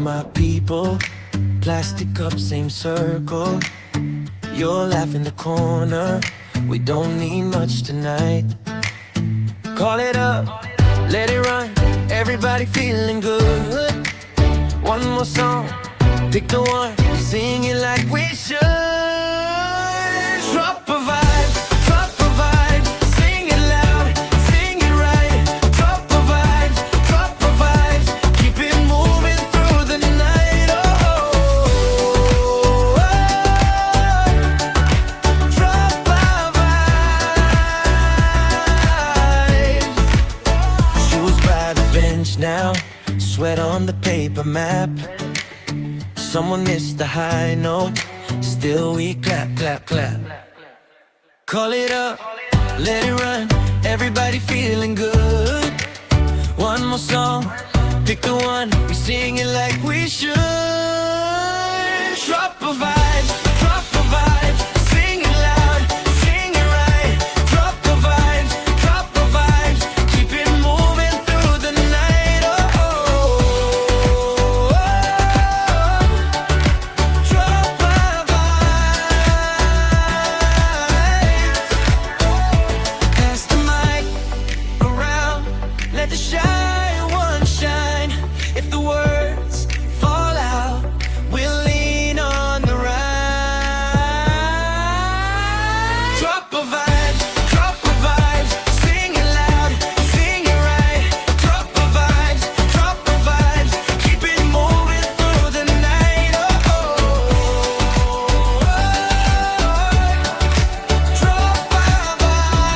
my people. Plastic cup, same circle. Your laugh in the corner. We don't need much tonight. Call it up, let it run. Everybody feeling good. One more song, pick the one. Sing it like we should. Drop a vibe, drop a vibe. Sing it loud, sing it right. Drop a vibe, drop a vibe. Keep it moving through the night. Oh, drop a vibe. Shoes by the bench now, sweat on the paper map. Someone missed the high note, still we clap, clap, clap. Call it up, let it run. Everybody feeling good. One more song, pick the one. We sing it like we should. Drop a vibe, drop a vibe. Sing it loud, sing it right. Drop a vibe, drop a vibe. Keep it moving through the night. Oh, drop a vibe. Pass the mic around, let the shy one shine. If the words fall out, we'll lean on the rhyme. Drop a vibe, drop a vibe. Sing it loud, sing it right. Drop a vibe, drop a vibe. Keep it moving through the night. Oh, drop a vibe.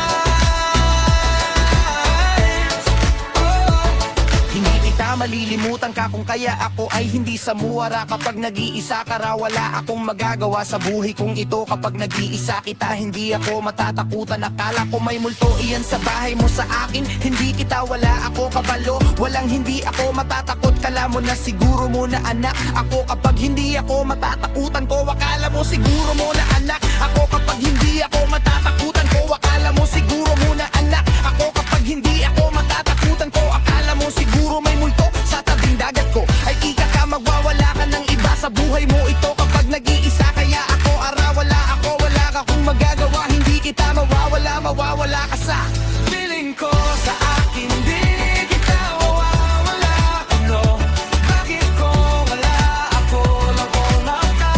Hindi kita malilimutan ka kung kaya ako ay hindi samuara. Kapag nag-iisa ka raw, wala akong magagawa sa buhay kong ito. Kapag nag-iisa kita, hindi ako matatakutan. Akala ko may multo iyan sa bahay mo sa akin. Hindi kita, wala ako kabalo. Walang hindi ako matatakot. Kala mo na siguro mo na anak ako. Kapag hindi ako matatakutan ko, akala mo siguro mo na anak ako. Kapag hindi ako matatakutan ko, akala mo siguro mo na anak ako. Kapag hindi ako matatakutan ko, akala mo siguro may multo sa tabing dagat ko. Ay ika ka, magwawala ka ng iba sa buhay mo ito. Kapag nag-iisa kaya ako, wala ako, wala ka kung magagawa. Hindi kita mawawala, mawawala ka sa Feeling ko sa akin, di kita mawawala. Ano? Bakit ko wala ako nawala ka?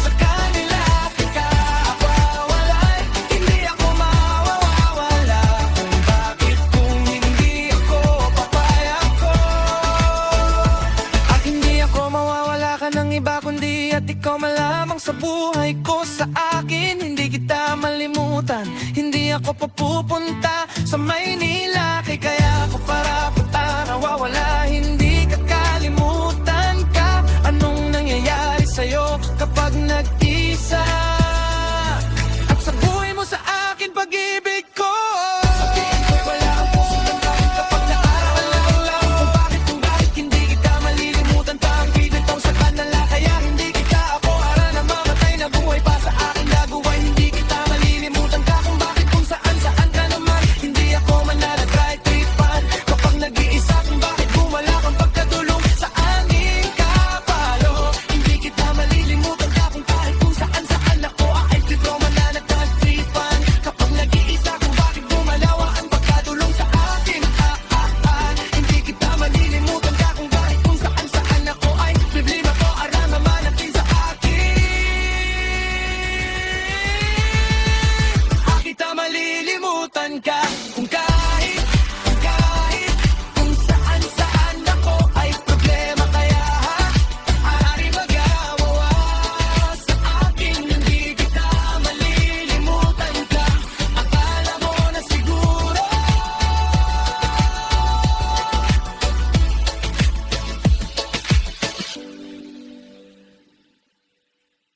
Sa kanila ka ako wala. Hindi ako mawawala. Kung bakit kung hindi ako papayag ko. At hindi ako mawawala ka ng iba kundi at ikaw malamang sa buhay ko. Sa akin, hindi kita malimutan. Hindi ako papupunta sa Maynila, kaya ako para